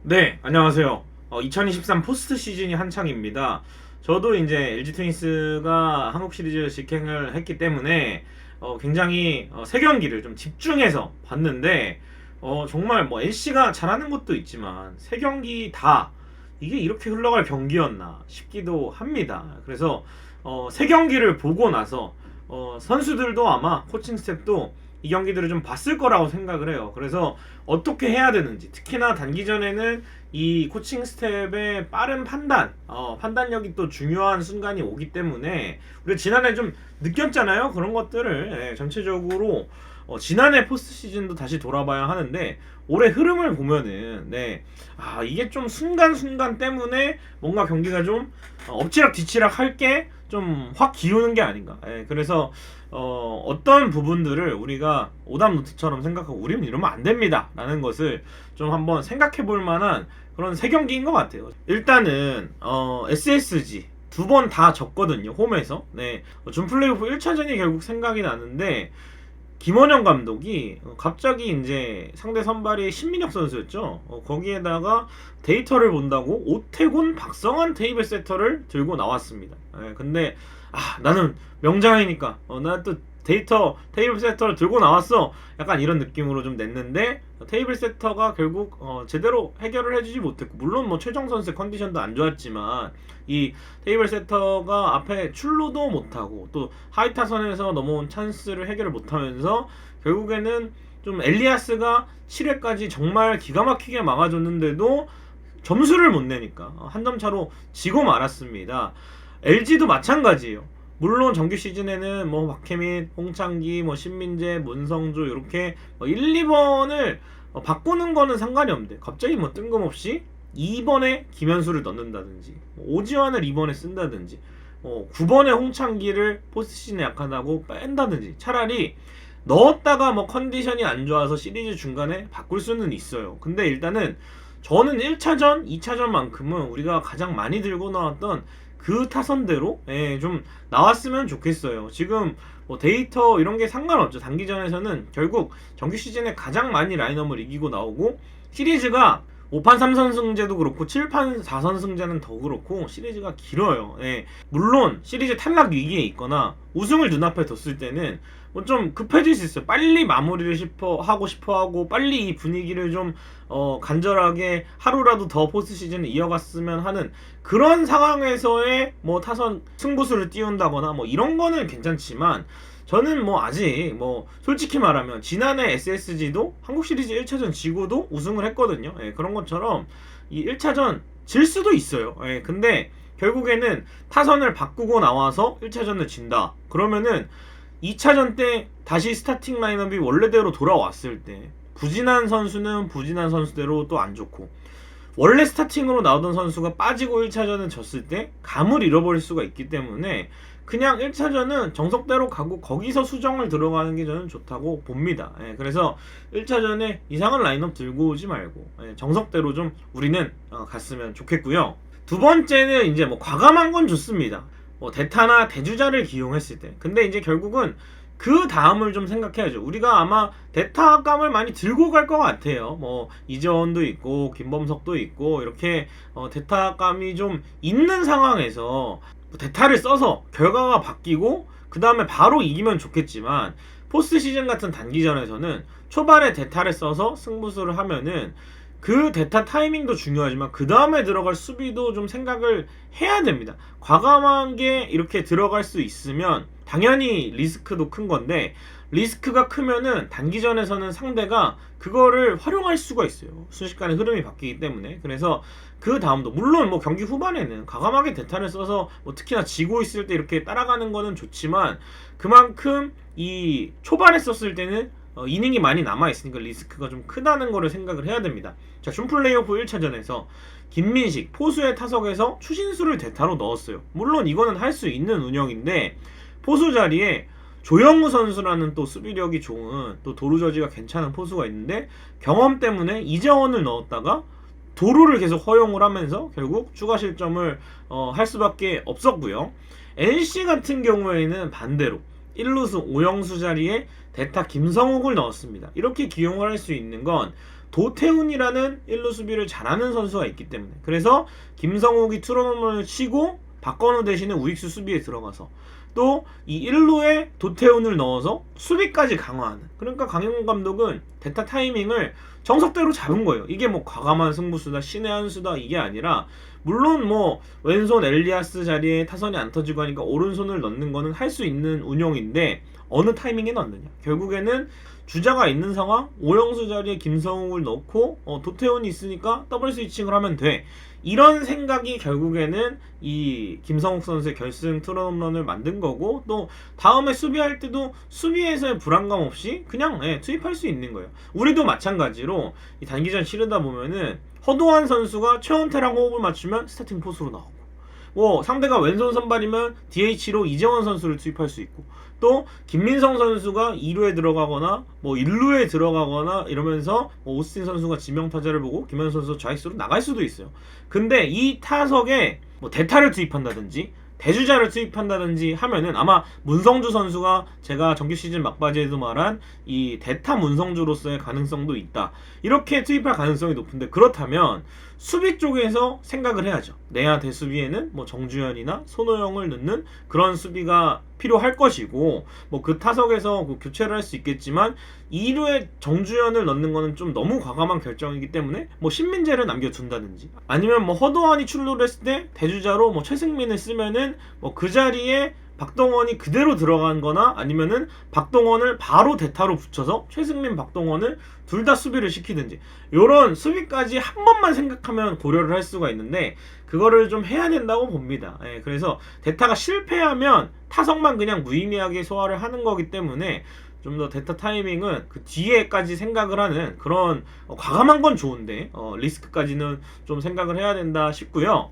네, 안녕하세요. 2023 포스트 시즌이 한창입니다. 저도 이제 LG 트윈스가 한국 시리즈 직행을 했기 때문에 굉장히 세 경기를 좀 집중해서 봤는데 정말 뭐 NC가 잘하는 것도 있지만 세 경기 다 이게 이렇게 흘러갈 경기였나 싶기도 합니다. 그래서 세 경기를 보고 나서 선수들도 아마 코칭 스태프도 이 경기들을 좀 봤을 거라고 생각을 해요. 그래서 어떻게 해야 되는지, 특히나 단기전에는 이 코칭 스텝의 빠른 판단, 판단력이 또 중요한 순간이 오기 때문에 우리가 지난해 좀 느꼈잖아요. 그런 것들을 전체적으로 지난해 포스트 시즌도 다시 돌아봐야 하는데 올해 흐름을 보면은 이게 좀 순간순간 때문에 뭔가 경기가 좀 엎치락 뒤치락 할 게 좀 확 기우는 게 아닌가. 그래서 어떤 부분들을 우리가 오답 노트처럼 생각하고 우리는 이러면 안 됩니다 라는 것을 좀 한번 생각해 볼 만한 그런 세 경기인 것 같아요. 일단은 SSG 두 번 다 졌거든요, 홈에서. 준 플레이오프 1차전이 결국 생각이 나는데 김원영 감독이 갑자기 이제 상대 선발이 신민혁 선수였죠. 거기에다가 데이터를 본다고 오태곤, 박성환 테이블 세터를 들고 나왔습니다. 근데 나는 명장이니까 나 또 데이터 테이블 세터를 들고 나왔어. 약간 이런 느낌으로 좀 냈는데 테이블 세터가 결국 제대로 해결을 해주지 못했고, 물론 뭐 최정 선수의 컨디션도 안 좋았지만 이 테이블 세터가 앞에 출루도 못하고 또 하이 타선에서 넘어온 찬스를 해결을 못하면서 결국에는 좀 엘리아스가 7회까지 정말 기가 막히게 막아줬는데도 점수를 못 내니까 한 점 차로 지고 말았습니다. LG도 마찬가지예요. 물론 정규 시즌에는 뭐 박혜민, 홍창기, 뭐 신민재, 문성주 이렇게 1, 2번을 바꾸는 거는 상관이 없는데 갑자기 뭐 뜬금없이 2번에 김현수를 넣는다든지 오지환을 2번에 쓴다든지 9번에 홍창기를 포스트 시즌에 약하다고 뺀다든지, 차라리 넣었다가 뭐 컨디션이 안 좋아서 시리즈 중간에 바꿀 수는 있어요. 근데 일단은 저는 1차전, 2차전만큼은 우리가 가장 많이 들고 나왔던 그 타선대로 좀 나왔으면 좋겠어요. 지금 뭐 데이터 이런 게 상관없죠. 단기전에서는 결국 정규 시즌에 가장 많이 라인업을 이기고 나오고, 시리즈가 5판 3선승제도 그렇고 7판 4선승제는 더 그렇고 시리즈가 길어요. 물론 시리즈 탈락 위기에 있거나 우승을 눈앞에 뒀을 때는 뭐 좀 급해질 수 있어요. 빨리 마무리를 싶어하고 빨리 이 분위기를 좀 간절하게 하루라도 더 포스트 시즌을 이어갔으면 하는 그런 상황에서의 뭐 타선 승부수를 띄운다거나 뭐 이런 거는 괜찮지만, 저는 뭐 아직 뭐 솔직히 말하면 지난해 SSG도 한국 시리즈 1차전 지고도 우승을 했거든요. 그런 것처럼 이 1차전 질 수도 있어요. 근데 결국에는 타선을 바꾸고 나와서 1차전을 진다. 그러면은 2차전 때 다시 스타팅 라인업이 원래대로 돌아왔을 때 부진한 선수는 부진한 선수대로 또 안 좋고, 원래 스타팅으로 나오던 선수가 빠지고 1차전을 졌을 때 감을 잃어버릴 수가 있기 때문에 그냥 1차전은 정석대로 가고 거기서 수정을 들어가는 게 저는 좋다고 봅니다. 그래서 1차전에 이상한 라인업 들고 오지 말고 정석대로 좀 우리는 갔으면 좋겠고요. 두 번째는 이제 뭐 과감한 건 좋습니다. 뭐 대타나 대주자를 기용했을 때. 근데 이제 결국은 그 다음을 좀 생각해야죠. 우리가 아마 대타감을 많이 들고 갈 것 같아요. 뭐 이재원도 있고 김범석도 있고 이렇게 대타감이 좀 있는 상황에서 대타를 써서 결과가 바뀌고 그 다음에 바로 이기면 좋겠지만, 포스트 시즌 같은 단기전에서는 초반에 대타를 써서 승부수를 하면은 그 대타 타이밍도 중요하지만 그 다음에 들어갈 수비도 좀 생각을 해야 됩니다. 과감한 게 이렇게 들어갈 수 있으면 당연히 리스크도 큰 건데, 리스크가 크면은 단기전에서는 상대가 그거를 활용할 수가 있어요. 순식간에 흐름이 바뀌기 때문에. 그래서 그 다음도 물론 뭐 경기 후반에는 과감하게 대타를 써서 뭐 특히나 지고 있을 때 이렇게 따라가는 거는 좋지만, 그만큼 이 초반에 썼을 때는 이닝이 많이 남아있으니까 리스크가 좀 크다는 거를 생각을 해야 됩니다. 자, 준 플레이오프 1차전에서 김민식 포수의 타석에서 추신수를 대타로 넣었어요. 물론 이거는 할 수 있는 운영인데 포수 자리에 조영우 선수라는 또 수비력이 좋은 또 도루저지가 괜찮은 포수가 있는데 경험 때문에 이재원을 넣었다가 도루를 계속 허용을 하면서 결국 추가 실점을 할 수밖에 없었고요. NC 같은 경우에는 반대로 1루수 오영수 자리에 대타 김성욱을 넣었습니다. 이렇게 기용을 할 수 있는 건 도태훈이라는 1루 수비를 잘하는 선수가 있기 때문에, 그래서 김성욱이 투런홈런을 치고 박건우 대신에 우익수 수비에 들어가서 또 이 1루에 도태훈을 넣어서 수비까지 강화하는, 그러니까 강영훈 감독은 대타 타이밍을 정석대로 잡은 거예요. 이게 뭐 과감한 승부수다, 신의 한 수다, 이게 아니라, 물론 뭐 왼손 엘리아스 자리에 타선이 안 터지고 하니까 오른손을 넣는 거는 할 수 있는 운용인데, 어느 타이밍에 넣느냐. 결국에는 주자가 있는 상황, 오영수 자리에 김성욱을 넣고 도태훈이 있으니까 더블 스위칭을 하면 돼. 이런 생각이 결국에는 이 김성욱 선수의 결승 투런 홈런을 만든 거고, 또 다음에 수비할 때도 수비에서의 불안감 없이 그냥 투입할 수 있는 거예요. 우리도 마찬가지로 이 단기전 치르다 보면은 허도한 선수가 최원태랑 호흡을 맞추면 스타팅 포수로 나오고, 뭐 상대가 왼손 선발이면 DH로 이재원 선수를 투입할 수 있고, 또 김민성 선수가 2루에 들어가거나 뭐 1루에 들어가거나 이러면서 뭐 오스틴 선수가 지명타자를 보고 김현 선수 좌익수로 나갈 수도 있어요. 근데 이 타석에 뭐 대타를 투입한다든지 대주자를 투입한다든지 하면은, 아마 문성주 선수가 제가 정규 시즌 막바지에도 말한 이 대타 문성주로서의 가능성도 있다, 이렇게 투입할 가능성이 높은데, 그렇다면 수비 쪽에서 생각을 해야죠. 내야 대수비에는 뭐 정주현이나 손호영을 넣는 그런 수비가 필요할 것이고, 뭐 그 타석에서 교체를 할 수 있겠지만 2루에 정주현을 넣는 거는 좀 너무 과감한 결정이기 때문에 뭐 신민재를 남겨둔다든지, 아니면 뭐 허도환이 출루를 했을 때 대주자로 뭐 최승민을 쓰면은 뭐 그 자리에 박동원이 그대로 들어간 거나, 아니면은 박동원을 바로 대타로 붙여서 최승민, 박동원을 둘 다 수비를 시키든지, 요런 수비까지 한 번만 생각하면 고려를 할 수가 있는데, 그거를 좀 해야 된다고 봅니다. 그래서 대타가 실패하면 타석만 그냥 무의미하게 소화를 하는 거기 때문에, 좀 더 대타 타이밍은 그 뒤에까지 생각을 하는 그런, 과감한 건 좋은데 리스크까지는 좀 생각을 해야 된다 싶고요.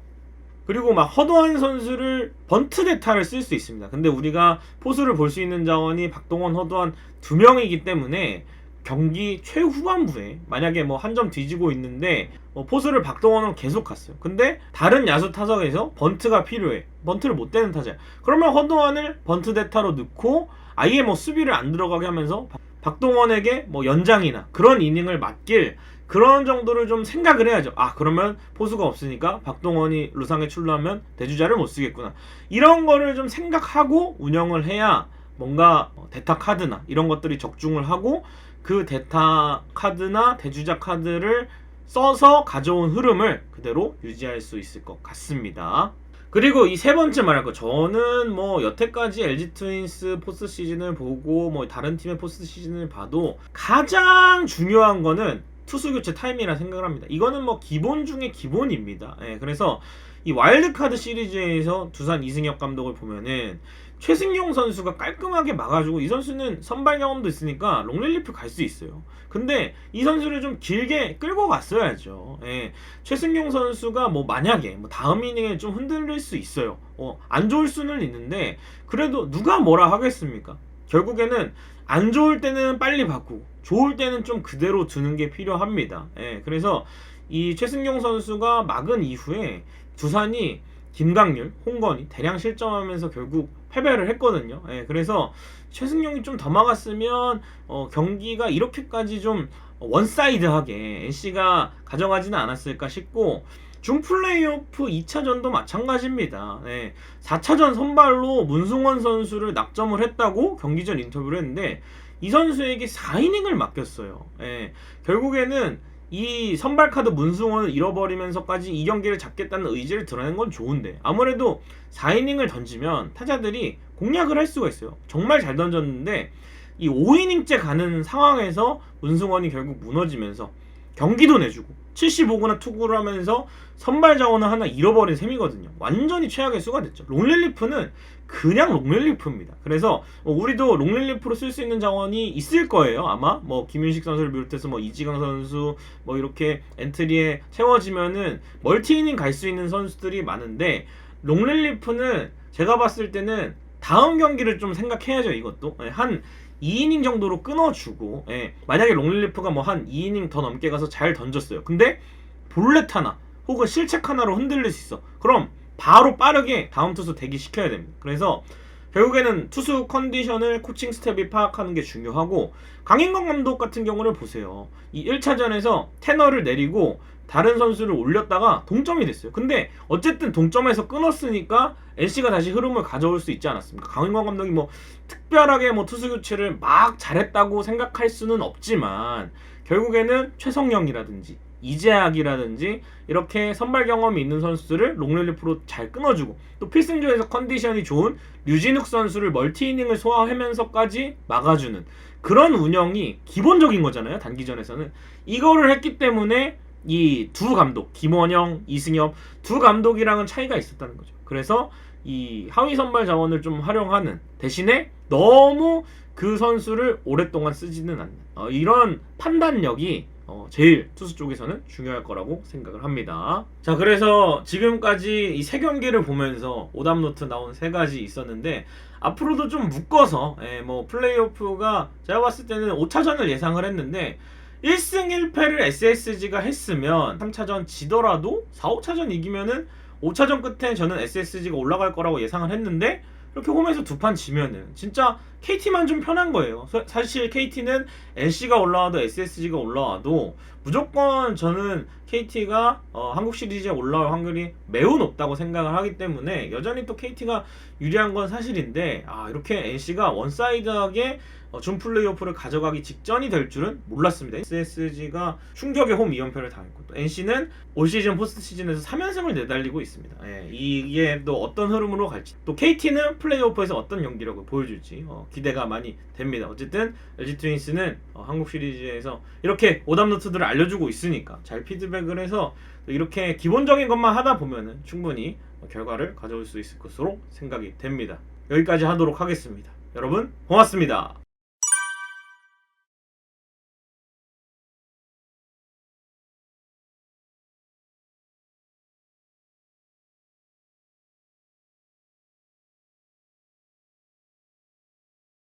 그리고 막 허도한 선수를 번트 대타를 쓸 수 있습니다. 근데 우리가 포수를 볼 수 있는 자원이 박동원, 허도한 두 명이기 때문에, 경기 최후반부에 만약에 뭐 한 점 뒤지고 있는데 포수를 박동원으로 계속 갔어요. 근데 다른 야수 타석에서 번트가 필요해. 번트를 못 대는 타자야. 그러면 허도환을 번트 대타로 넣고 아예 뭐 수비를 안 들어가게 하면서 박동원에게 뭐 연장이나 그런 이닝을 맡길, 그런 정도를 좀 생각을 해야죠. 아, 그러면 포수가 없으니까 박동원이 루상에 출루하면 대주자를 못 쓰겠구나. 이런 거를 좀 생각하고 운영을 해야 뭔가 대타 카드나 이런 것들이 적중을 하고, 그 대타 카드나 대주자 카드를 써서 가져온 흐름을 그대로 유지할 수 있을 것 같습니다. 그리고 이 세 번째 말할 거, 저는 뭐 여태까지 LG 트윈스 포스트 시즌을 보고 뭐 다른 팀의 포스트 시즌을 봐도 가장 중요한 거는 투수 교체 타이밍이라 생각을 합니다. 이거는 뭐 기본 중에 기본입니다. 그래서 이 와일드카드 시리즈에서 두산 이승엽 감독을 보면은 최승용 선수가 깔끔하게 막아주고, 이 선수는 선발 경험도 있으니까 롱릴리프 갈 수 있어요. 근데 이 선수를 좀 길게 끌고 갔어야죠. 최승용 선수가 뭐 만약에 뭐 다음 이닝에 좀 흔들릴 수 있어요. 안 좋을 수는 있는데, 그래도 누가 뭐라 하겠습니까? 결국에는 안 좋을 때는 빨리 바꾸고 좋을 때는 좀 그대로 두는 게 필요합니다. 그래서 이 최승용 선수가 막은 이후에 두산이 김강률, 홍건희 대량 실점하면서 결국 패배를 했거든요. 그래서 최승용이 좀 더 막았으면 경기가 이렇게까지 좀 원사이드하게 NC가 가져가지는 않았을까 싶고, 준 플레이오프 2차전도 마찬가지입니다. 4차전 선발로 문승원 선수를 낙점을 했다고 경기 전 인터뷰를 했는데, 이 선수에게 4이닝을 맡겼어요. 결국에는 이 선발 카드 문승원을 잃어버리면서까지 이 경기를 잡겠다는 의지를 드러낸 건 좋은데, 아무래도 4이닝을 던지면 타자들이 공략을 할 수가 있어요. 정말 잘 던졌는데 이 5이닝째 가는 상황에서 문승원이 결국 무너지면서 경기도 내주고 75구나 투구를 하면서 선발 자원을 하나 잃어버린 셈이거든요. 완전히 최악의 수가 됐죠. 롱릴리프는 그냥 롱릴리프입니다. 그래서 우리도 롱릴리프로 쓸 수 있는 자원이 있을 거예요. 아마 뭐 김윤식 선수를 비롯해서 뭐 이지강 선수 뭐 이렇게 엔트리에 채워지면은 멀티이닝 갈 수 있는 선수들이 많은데, 롱릴리프는 제가 봤을 때는 다음 경기를 좀 생각해야죠. 이것도 한 2이닝 정도로 끊어주고, 만약에 롱릴리프가 뭐 한 2이닝 더 넘게 가서 잘 던졌어요. 근데 볼넷 하나 혹은 실책 하나로 흔들릴 수 있어. 그럼 바로 빠르게 다음 투수 대기시켜야 됩니다. 그래서 결국에는 투수 컨디션을 코칭 스텝이 파악하는 게 중요하고, 강인권 감독 같은 경우를 보세요. 이 1차전에서 테너를 내리고 다른 선수를 올렸다가 동점이 됐어요. 근데 어쨌든 동점에서 끊었으니까 NC가 다시 흐름을 가져올 수 있지 않았습니까? 강인권 감독이 뭐 특별하게 뭐 투수 교체를 막 잘했다고 생각할 수는 없지만, 결국에는 최성영이라든지 이재학이라든지 이렇게 선발 경험이 있는 선수들을 롱릴리프로 잘 끊어주고, 또 필승조에서 컨디션이 좋은 류진욱 선수를 멀티이닝을 소화하면서까지 막아주는 그런 운영이 기본적인 거잖아요. 단기전에서는 이거를 했기 때문에 이 두 감독, 김원영, 이승엽 두 감독이랑은 차이가 있었다는 거죠. 그래서 이 하위 선발 자원을 좀 활용하는 대신에 너무 그 선수를 오랫동안 쓰지는 않는 이런 판단력이 제일 투수 쪽에서는 중요할 거라고 생각을 합니다. 자, 그래서 지금까지 이 세 경기를 보면서 오답노트 나온 세 가지 있었는데, 앞으로도 좀 묶어서 뭐 플레이오프가 제가 봤을 때는 5차전을 예상을 했는데 1승 1패를 SSG가 했으면 3차전 지더라도 4, 5차전 이기면은 5차전 끝에 저는 SSG가 올라갈 거라고 예상을 했는데, 이렇게 홈에서 두 판 지면은 진짜 KT만 좀 편한 거예요. 사실 KT는 NC가 올라와도 SSG가 올라와도 무조건 저는 KT가 한국 시리즈에 올라올 확률이 매우 높다고 생각을 하기 때문에 여전히 또 KT가 유리한 건 사실인데, 이렇게 NC가 원사이드하게 준 플레이오프를 가져가기 직전이 될 줄은 몰랐습니다. SSG가 충격의 홈 2연패를 당했고, 또 NC는 올 시즌 포스트 시즌에서 3연승을 내달리고 있습니다. 이게 또 어떤 흐름으로 갈지, 또 KT는 플레이오프에서 어떤 경기력을 보여줄지 기대가 많이 됩니다. 어쨌든 LG 트윈스는 한국 시리즈에서 이렇게 오답노트들을 알려주고 있으니까 잘 피드백을 해서 이렇게 기본적인 것만 하다 보면은 충분히 결과를 가져올 수 있을 것으로 생각이 됩니다. 여기까지 하도록 하겠습니다. 여러분 고맙습니다.